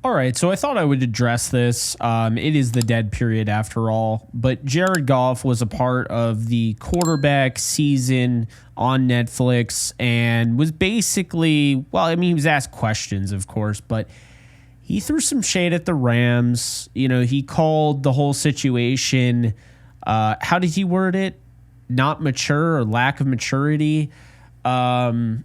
All right, so I thought I would address this. It is the dead period after all, but Jared Goff was a part of the quarterback season on Netflix and was basically, well, I mean, he was asked questions, of course, but he threw some shade at the Rams. You know, he called the whole situation, how did he word it? Not mature or lack of maturity. Man,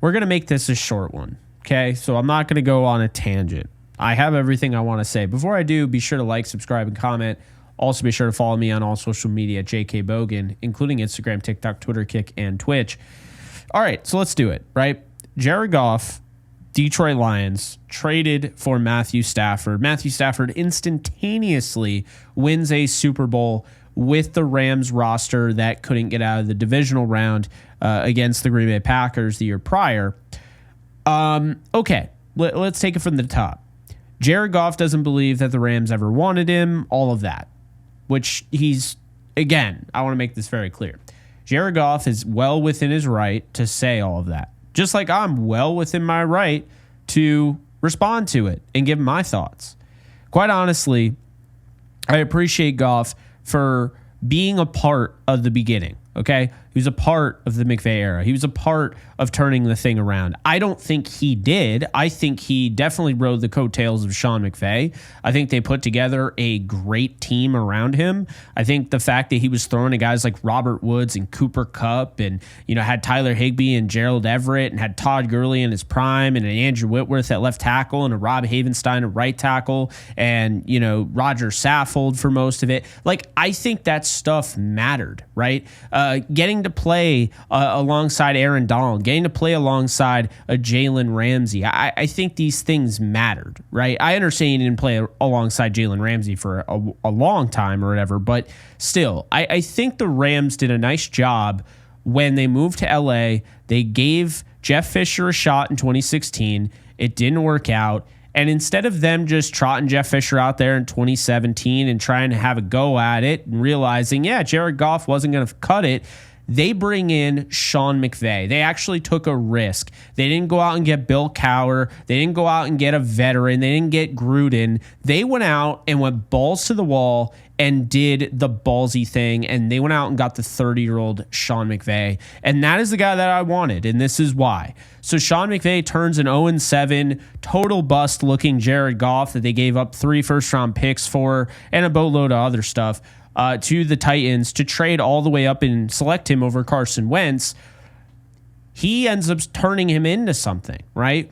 we're going to make this a short one, okay? So I'm not going to go on a tangent. I have everything I want to say. Before I do, be sure to like, subscribe, and comment. Also, be sure to follow me on all social media at JKBogan, including Instagram, TikTok, Twitter, Kick, and Twitch. All right, so let's do it, right? Jared Goff, Detroit Lions, traded for Matthew Stafford. Matthew Stafford instantaneously wins a Super Bowl with the Rams roster that couldn't get out of the divisional round against the Green Bay Packers the year prior. Okay, let's take it from the top. Jared Goff doesn't believe that the Rams ever wanted him, all of that, which he's, again, I want to make this very clear. Jared Goff is well within his right to say all of that, just like I'm well within my right to respond to it and give my thoughts. Quite honestly, I appreciate Goff for being a part of the beginning, okay? He was a part of the McVay era. He was a part of turning the thing around. I don't think he did. I think he definitely rode the coattails of Sean McVay. I think they put together a great team around him. I think the fact that he was throwing to guys like Robert Woods and Cooper Kupp and, you know, had Tyler Higbee and Gerald Everett and had Todd Gurley in his prime and an Andrew Whitworth at left tackle and a Rob Havenstein at right tackle and, you know, Roger Saffold for most of it. Like, I think that stuff mattered, right? Getting to play alongside Aaron Donald, getting to play alongside a Jalen Ramsey. I think these things mattered, right? I understand he didn't play alongside Jalen Ramsey for a long time or whatever, but still, I think the Rams did a nice job when they moved to LA. They gave Jeff Fisher a shot in 2016. It didn't work out. And instead of them just trotting Jeff Fisher out there in 2017 and trying to have a go at it and realizing, yeah, Jared Goff wasn't going to cut it, they bring in Sean McVay. They actually took a risk. They didn't go out and get Bill Cowher. They didn't go out and get a veteran. They didn't get Gruden. They went out and went balls to the wall and did the ballsy thing, and they went out and got the 30-year-old Sean McVay. And that is the guy that I wanted, and this is why. So Sean McVay turns an 0-7, total bust-looking Jared Goff that they gave up 3 first-round picks for and a boatload of other stuff to the Titans to trade all the way up and select him over Carson Wentz. He ends up turning him into something, right?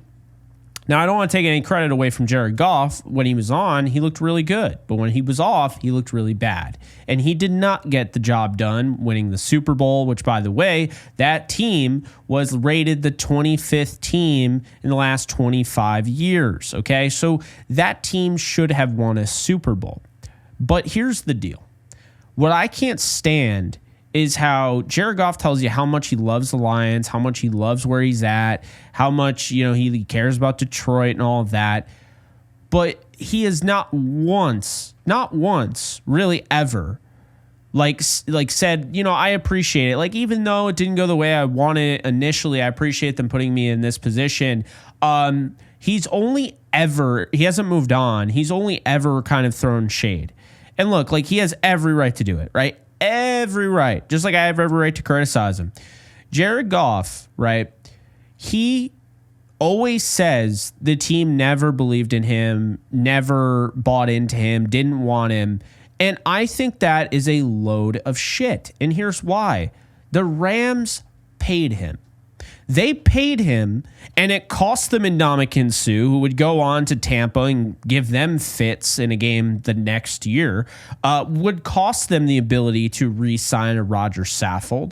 Now, I don't want to take any credit away from Jared Goff. When he was on, he looked really good. But when he was off, he looked really bad. And he did not get the job done winning the Super Bowl, which, by the way, that team was rated the 25th team in the last 25 years, okay? So that team should have won a Super Bowl. But here's the deal. What I can't stand is how Jared Goff tells you how much he loves the Lions, how much he loves where he's at, how much, you know, he cares about Detroit and all of that. But he has not once, really ever, like said, you know, I appreciate it. Like, even though it didn't go the way I wanted initially, I appreciate them putting me in this position. He hasn't moved on. He's only ever kind of thrown shade. And look, like, he has every right to do it, right? Every right. Just like I have every right to criticize him. Jared Goff, right? He always says the team never believed in him, never bought into him, didn't want him. And I think that is a load of shit. And here's why. The Rams paid him. They paid him, and it cost them Ndamukong Suh, who would go on to Tampa and give them fits in a game the next year, would cost them the ability to re-sign a Roger Saffold.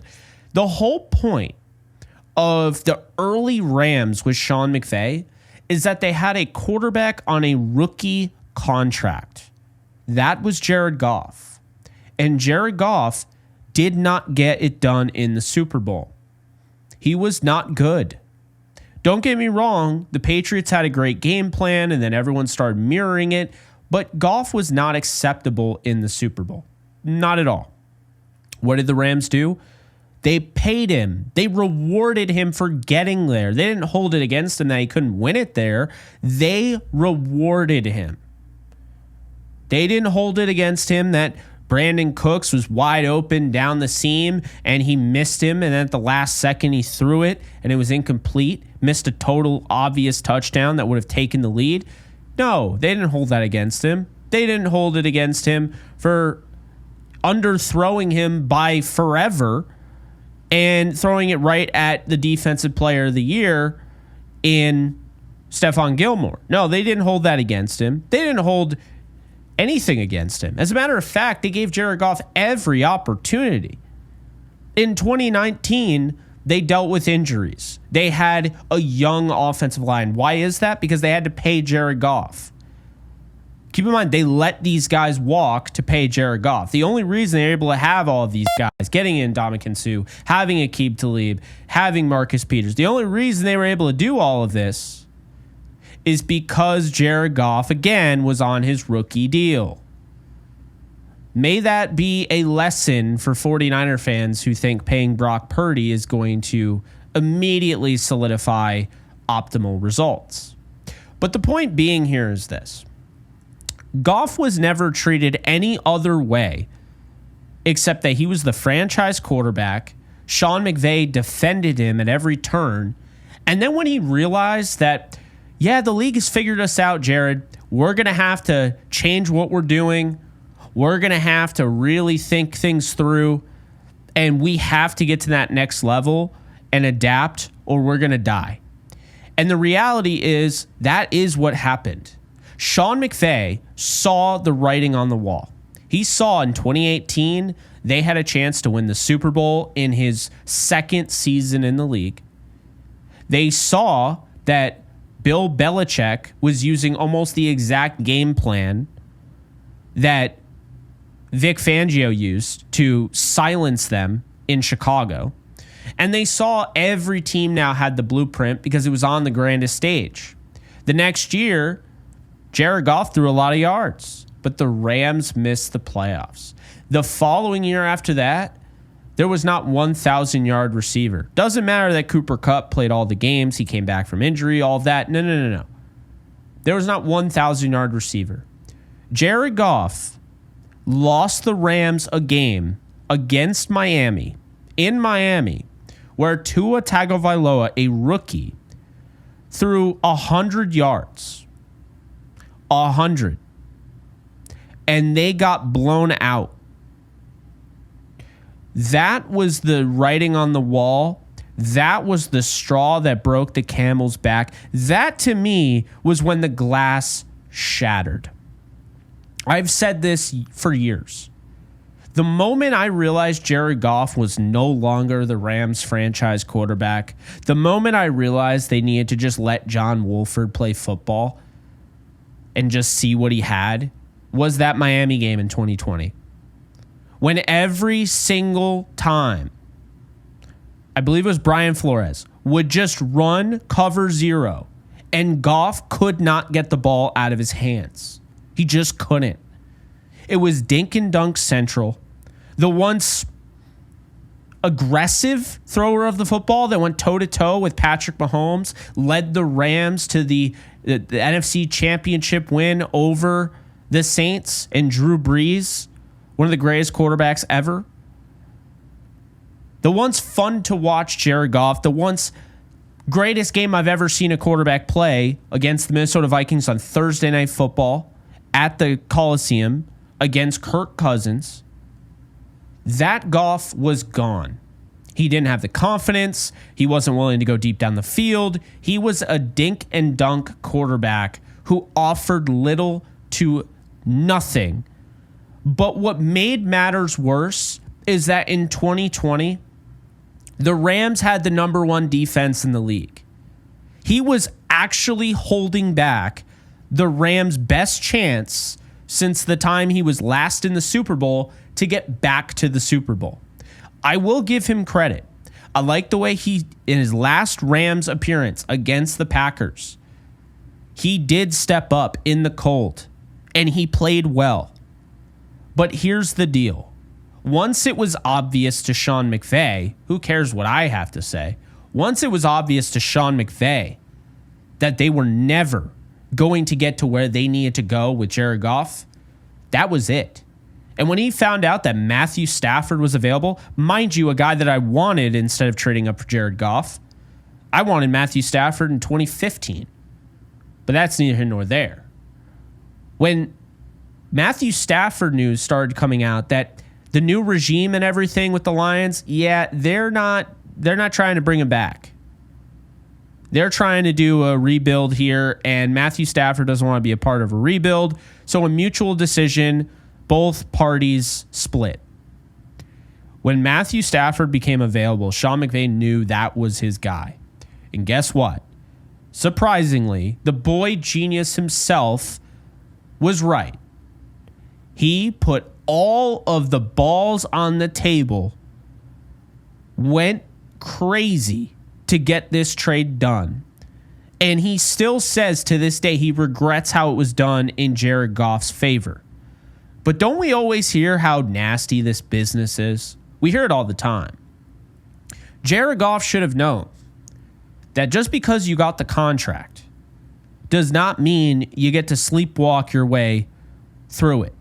The whole point of the early Rams with Sean McVay is that they had a quarterback on a rookie contract. That was Jared Goff. And Jared Goff did not get it done in the Super Bowl. He was not good. Don't get me wrong, the Patriots had a great game plan and then everyone started mirroring it, but Goff was not acceptable in the Super Bowl. Not at all. What did the Rams do? They paid him. They rewarded him for getting there. They didn't hold it against him that he couldn't win it there. They rewarded him. They didn't hold it against him that Brandon Cooks was wide open down the seam and he missed him, and then at the last second he threw it and it was incomplete, missed a total obvious touchdown that would have taken the lead. No, they didn't hold that against him. They didn't hold it against him for underthrowing him by forever and throwing it right at the defensive player of the year in Stephon Gilmore. No, they didn't hold that against him. They didn't hold anything against him. As a matter of fact, they gave Jared Goff every opportunity. In 2019, they dealt with injuries. They had a young offensive line. Why is that? Because they had to pay Jared Goff. Keep in mind, they let these guys walk to pay Jared Goff. The only reason they're able to have all of these guys, getting in Ndamukong Suh, having Aqib Talib, having Marcus Peters, the only reason they were able to do all of this is because Jared Goff, again, was on his rookie deal. May that be a lesson for 49er fans who think paying Brock Purdy is going to immediately solidify optimal results. But the point being here is this. Goff was never treated any other way except that he was the franchise quarterback. Sean McVay defended him at every turn. And then when he realized that, yeah, the league has figured us out, Jared, we're going to have to change what we're doing. We're going to have to really think things through. And we have to get to that next level and adapt, or we're going to die. And the reality is that is what happened. Sean McVay saw the writing on the wall. He saw in 2018 they had a chance to win the Super Bowl in his second season in the league. They saw that Bill Belichick was using almost the exact game plan that Vic Fangio used to silence them in Chicago. And they saw every team now had the blueprint because it was on the grandest stage. The next year, Jared Goff threw a lot of yards, but the Rams missed the playoffs. The following year after that, there was not 1,000-yard receiver. Doesn't matter that Cooper Kupp played all the games. He came back from injury, all of that. No. There was not 1,000-yard receiver. Jared Goff lost the Rams a game against Miami, in Miami, where Tua Tagovailoa, a rookie, threw 100 yards. 100. And they got blown out. That was the writing on the wall. That was the straw that broke the camel's back. That, to me, was when the glass shattered. I've said this for years. The moment I realized Jared Goff was no longer the Rams franchise quarterback, the moment I realized they needed to just let John Wolford play football and just see what he had, was that Miami game in 2020. When every single time, I believe it was Brian Flores, would just run cover zero, and Goff could not get the ball out of his hands. He just couldn't. It was dink and dunk central. The once aggressive thrower of the football that went toe-to-toe with Patrick Mahomes led the Rams to the NFC Championship win over the Saints and Drew Brees, one of the greatest quarterbacks ever. The once fun to watch Jared Goff, the once greatest game I've ever seen a quarterback play against the Minnesota Vikings on Thursday Night Football at the Coliseum against Kirk Cousins. That Goff was gone. He didn't have the confidence. He wasn't willing to go deep down the field. He was a dink and dunk quarterback who offered little to nothing. But what made matters worse is that in 2020, the Rams had the number one defense in the league. He was actually holding back the Rams' best chance since the time he was last in the Super Bowl to get back to the Super Bowl. I will give him credit. I like the way he, in his last Rams appearance against the Packers, he did step up in the cold and he played well. But here's the deal. Once it was obvious to Sean McVay, who cares what I have to say? Once it was obvious to Sean McVay that they were never going to get to where they needed to go with Jared Goff, that was it. And when he found out that Matthew Stafford was available, mind you, a guy that I wanted instead of trading up for Jared Goff, I wanted Matthew Stafford in 2015. But that's neither here nor there. When Matthew Stafford news started coming out that the new regime and everything with the Lions, yeah, they're not trying to bring him back. They're trying to do a rebuild here, and Matthew Stafford doesn't want to be a part of a rebuild. So a mutual decision, both parties split. When Matthew Stafford became available, Sean McVay knew that was his guy. And guess what? Surprisingly, the boy genius himself was right. He put all of the balls on the table, went crazy to get this trade done. And he still says to this day he regrets how it was done in Jared Goff's favor. But don't we always hear how nasty this business is? We hear it all the time. Jared Goff should have known that just because you got the contract does not mean you get to sleepwalk your way through it.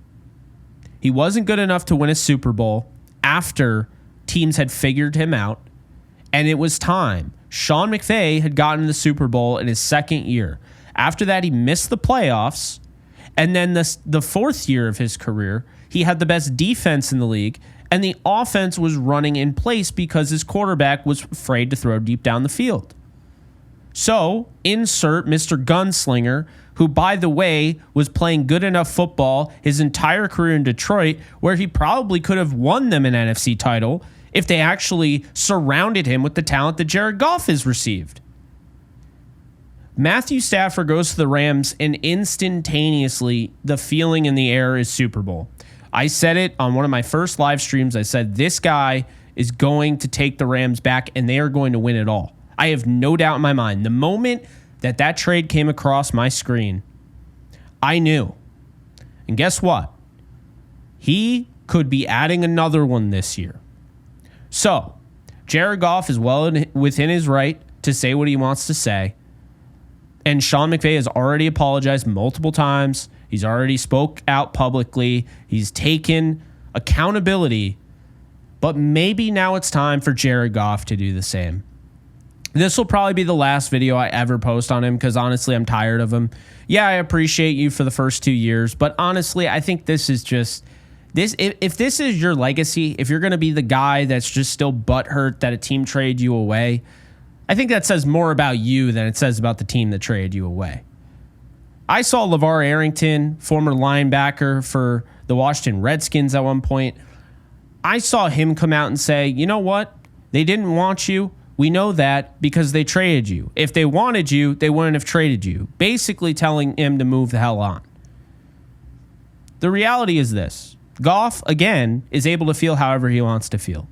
He wasn't good enough to win a Super Bowl after teams had figured him out, and it was time. Sean McVay had gotten the Super Bowl in his second year. After that, he missed the playoffs, and then the fourth year of his career, he had the best defense in the league, and the offense was running in place because his quarterback was afraid to throw deep down the field. So, insert Mr. Gunslinger, who, by the way, was playing good enough football his entire career in Detroit, where he probably could have won them an NFC title if they actually surrounded him with the talent that Jared Goff has received. Matthew Stafford goes to the Rams, and instantaneously, the feeling in the air is Super Bowl. I said it on one of my first live streams. I said, this guy is going to take the Rams back, and they are going to win it all. I have no doubt in my mind. The moment that trade came across my screen, I knew. And guess what? He could be adding another one this year. So, Jared Goff is well within his right to say what he wants to say. And Sean McVay has already apologized multiple times. He's already spoke out publicly. He's taken accountability. But maybe now it's time for Jared Goff to do the same. This will probably be the last video I ever post on him because honestly, I'm tired of him. Yeah, I appreciate you for the first 2 years, but honestly, I think this is just this. If this is your legacy, if you're going to be the guy that's just still butthurt that a team traded you away, I think that says more about you than it says about the team that traded you away. I saw LeVar Arrington, former linebacker for the Washington Redskins at one point. I saw him come out and say, you know what? They didn't want you. We know that because they traded you. If they wanted you, they wouldn't have traded you. Basically telling him to move the hell on. The reality is this. Goff, again, is able to feel however he wants to feel.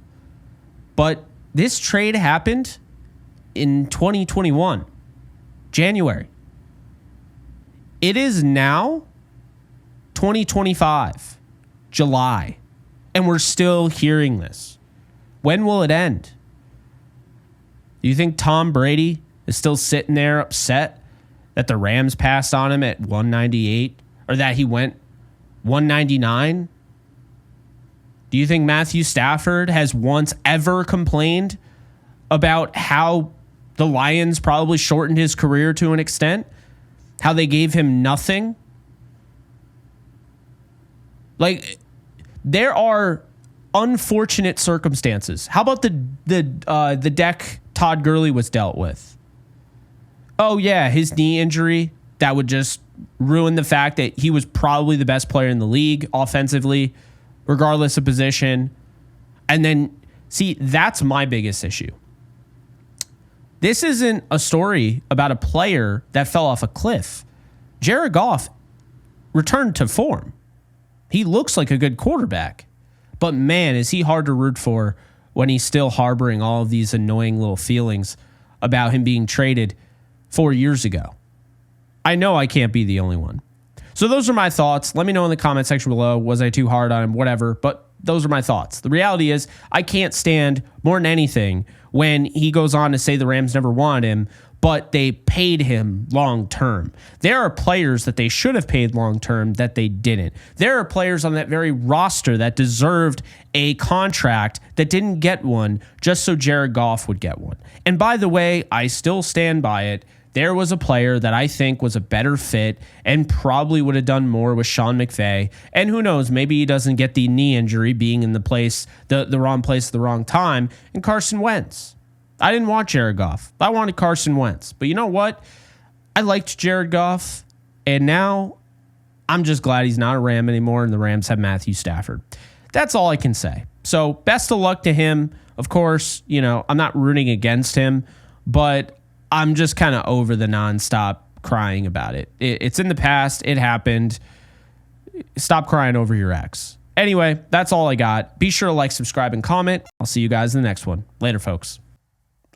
But this trade happened in 2021, January. It is now 2025, July, and we're still hearing this. When will it end? Do you think Tom Brady is still sitting there upset that the Rams passed on him at 198 or that he went 199? Do you think Matthew Stafford has once ever complained about how the Lions probably shortened his career to an extent? How they gave him nothing? Like, there are unfortunate circumstances. How about the deck Todd Gurley was dealt with? Oh yeah, his knee injury that would just ruin the fact that he was probably the best player in the league offensively, regardless of position. And then, see, that's my biggest issue. This isn't a story about a player that fell off a cliff. Jared Goff returned to form. He looks like a good quarterback. But man, is he hard to root for when he's still harboring all of these annoying little feelings about him being traded 4 years ago. I know I can't be the only one. So those are my thoughts. Let me know in the comment section below. Was I too hard on him? Whatever. But those are my thoughts. The reality is I can't stand more than anything when he goes on to say the Rams never wanted him, but they paid him long term. There are players that they should have paid long term that they didn't. There are players on that very roster that deserved a contract that didn't get one just so Jared Goff would get one. And by the way, I still stand by it. There was a player that I think was a better fit and probably would have done more with Sean McVay. And who knows, maybe he doesn't get the knee injury being in the wrong place at the wrong time, and Carson Wentz. I didn't want Jared Goff. I wanted Carson Wentz. But you know what? I liked Jared Goff, and now I'm just glad he's not a Ram anymore, and the Rams have Matthew Stafford. That's all I can say. So best of luck to him. Of course, I'm not rooting against him, but I'm just kind of over the nonstop crying about it. It's in the past. It happened. Stop crying over your ex. Anyway, that's all I got. Be sure to like, subscribe, and comment. I'll see you guys in the next one. Later, folks.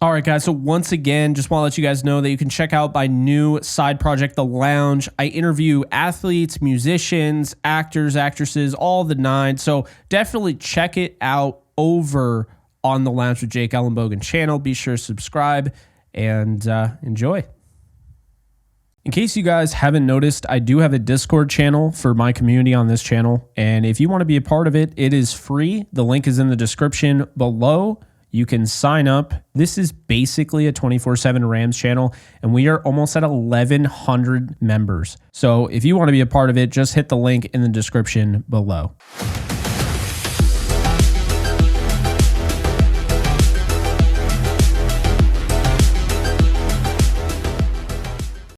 All right, guys. So once again, just want to let you guys know that you can check out my new side project, The Lounge. I interview athletes, musicians, actors, actresses, all the nine. So definitely check it out over on the Lounge with Jake Ellenbogen channel. Be sure to subscribe and enjoy. In case you guys haven't noticed, I do have a Discord channel for my community on this channel. And if you want to be a part of it, it is free. The link is in the description below. You can sign up. This is basically a 24/7 Rams channel, and we are almost at 1,100 members. So if you want to be a part of it, just hit the link in the description below.